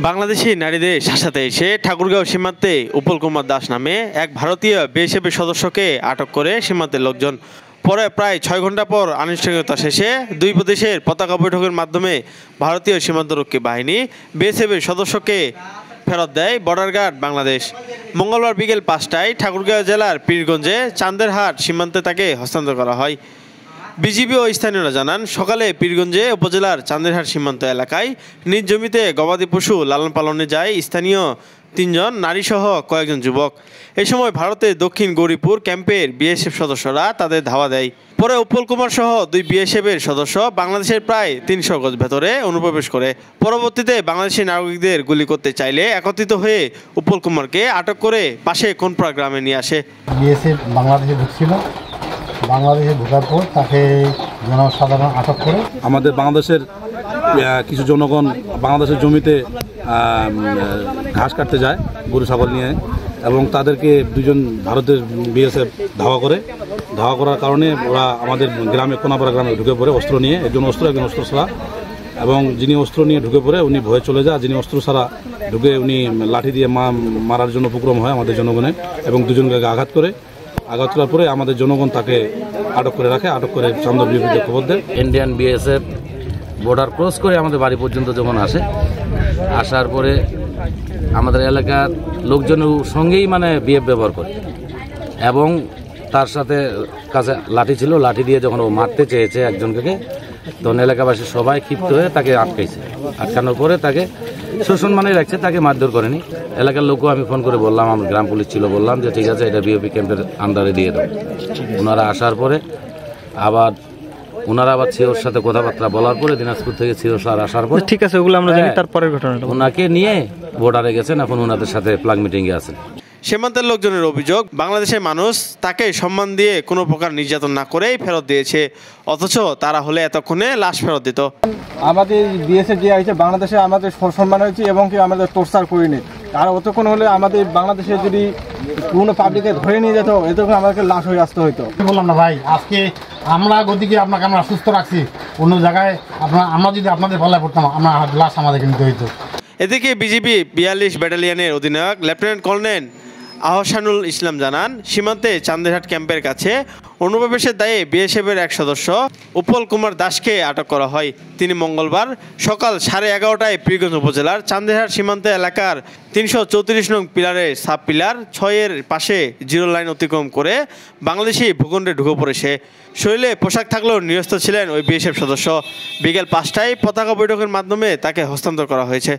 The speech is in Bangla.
বাংলাদেশি নারীদের শাসাতে এসে ঠাকুরগাঁও সীমান্তে উৎপল কুমার দাস নামে এক ভারতীয় বিএসএফের সদস্যকে আটক করে সীমান্তের লোকজন। পরে প্রায় 6 ঘন্টা পর আনুষ্ঠানিকতা শেষে দুই প্রদেশের পতাকা বৈঠকের মাধ্যমে ভারতীয় সীমান্তরক্ষী বাহিনী বিএসএফের সদস্যকে ফেরত দেয় বর্ডার গার্ড বাংলাদেশ। মঙ্গলবার বিকেল 5টায় ঠাকুরগাঁও জেলার পীরগঞ্জে চান্দেরহাট সীমান্তে তাকে হস্তান্তর করা হয়। বিজিবি ও স্থানীয়রা জানান, সকালে পীরগঞ্জে উপজেলার চান্দেরহাট সীমান্ত এলাকায় নিজ জমিতে গবাদি পশু লালন পালনে যায় স্থানীয় 3 জন নারীসহ কয়েকজন যুবক। এই সময় ভারতের দক্ষিণ গৌরীপুর ক্যাম্পের বিএসএফ সদস্যরা তাদের ধাওয়া দেয়। পরে উৎপল কুমার সহ 2 বিএসএফের সদস্য বাংলাদেশের প্রায় 300 গজ ভেতরে অনুপ্রবেশ করে। পরবর্তীতে বাংলাদেশি নাগরিকদের গুলি করতে চাইলে একত্রিত হয়ে উৎপল কুমারকে আটক করে পাশে কোনপাড়া গ্রামে নিয়ে আসে। বিএসএফ বাংলাদেশে ঢুকছিল, বাংলাদেশে ঢোকার পর তাকে জনসাধারণ আটক করে। আমাদের বাংলাদেশের কিছু জনগণ বাংলাদেশের জমিতে ঘাস কাটতে যায় গরু ছাগল নিয়ে, এবং তাদেরকে 2 জন ভারতের বিএসএফ ধাওয়া করার কারণে ওরা আমাদের গ্রামে কোনাপাড়া গ্রামে ঢুকে পড়ে অস্ত্র নিয়ে। একজন অস্ত্র ছাড়া, এবং যিনি অস্ত্র নিয়ে ঢুকে পড়ে উনি ভয়ে চলে যায়, যিনি অস্ত্র ছাড়া ঢুকে উনি লাঠি দিয়ে মারার জন্য উপক্রম হয় আমাদের জনগণের, এবং 2 জনকে আঘাত করার পরে আমাদের জনগণ তাকে আটক করে রাখে। আটক করে চান্দা বিরুদ্ধে খবর দেয়। ইন্ডিয়ান বিএসএফ বর্ডার ক্রস করে আমাদের বাড়ি পর্যন্ত যখন আসার পরে আমাদের এলাকার লোকজনের সঙ্গেই বিহেভ ব্যবহার করে, এবং তার সাথে কাছে লাঠি ছিল, লাঠি দিয়ে যখন ও মারতে চেয়েছে একজনকে, তখন এলাকাবাসী সবাই ক্ষিপ্ত হয়ে তাকে আটকানোর পরে তাকে শোষণ রাখছে, তাকে মারধর করেনি। এলাকার লোকও আমি ফোন করে বললাম, আমার গ্রাম পুলিশ ছিল, বললাম যে ঠিক আছে এটা বিওপি ক্যাম্পের আন্ডারে দিয়ে দাও। ওনারা আসার পরে ওনারা আবার সিওর সাথে কথাবার্তা বলার পরে দিনাজপুর থেকে সিওর স্যার আসার পরে ঠিক আছে, ওগুলো আমরা জানি। তারপরের ঘটনাটা ওনাকে নিয়ে বর্ডারে গেছেন, এখন ওনাদের সাথে প্লাগ মিটিংয়ে আছেন। সীমান্তের লোকজনের অভিযোগ, বাংলাদেশের মানুষ তাকে সম্মান দিয়ে কোনো প্রকার নির্যাতন না করেই ফেরত দিয়েছে, অথচ তারা হলে এতক্ষণে লাশ ফেরত দিত। আমাদের বিএসএফ দেওয়া হয়েছে, বাংলাদেশে আমাদের সম্মান হয়েছে এবং কি আমাদের টর্চার করিনি। আর অতক্ষণ হলে আমাদের বাংলাদেশে যদি কোনো পাবলিকে ধরে নিয়ে যেত, এতক্ষণ আমাদেরকে লাশ হয়ে আসতে হইতো। বললাম না ভাই, আজকে আমরা গতিকে আপনাকে আমরা সুস্থ রাখছি, অন্য জায়গায় আমরা যদি আপনাদের পাল্লায় পড়তাম, লাশ আমাদেরকে নিতে হইতো। এদিকে বিজিবি 42 ব্যাটালিয়নের অধিনায়ক লেফটেন্যান্ট কর্নেল আহসানুল ইসলাম জানান, সীমান্তে চান্দেরহাট ক্যাম্পের কাছে অনুপ্রবেশের দায়ে বিএসএফের এক সদস্য উৎপল কুমার দাসকে আটক করা হয়। তিনি মঙ্গলবার সকাল 11:30টায় পীরগঞ্জ উপজেলার চান্দেরহাট সীমান্ত এলাকার 334 নং পিলারের সাব পিলার 6-এর পাশে জিরো লাইন অতিক্রম করে বাংলাদেশি ভূখণ্ডে ঢুকে পড়ে সে। শরীরে পোশাক থাকলেও নিরস্ত্র ছিলেন ওই বিএসএফ সদস্য। বিকেল 5টায় পতাকা বৈঠকের মাধ্যমে তাকে হস্তান্তর করা হয়েছে।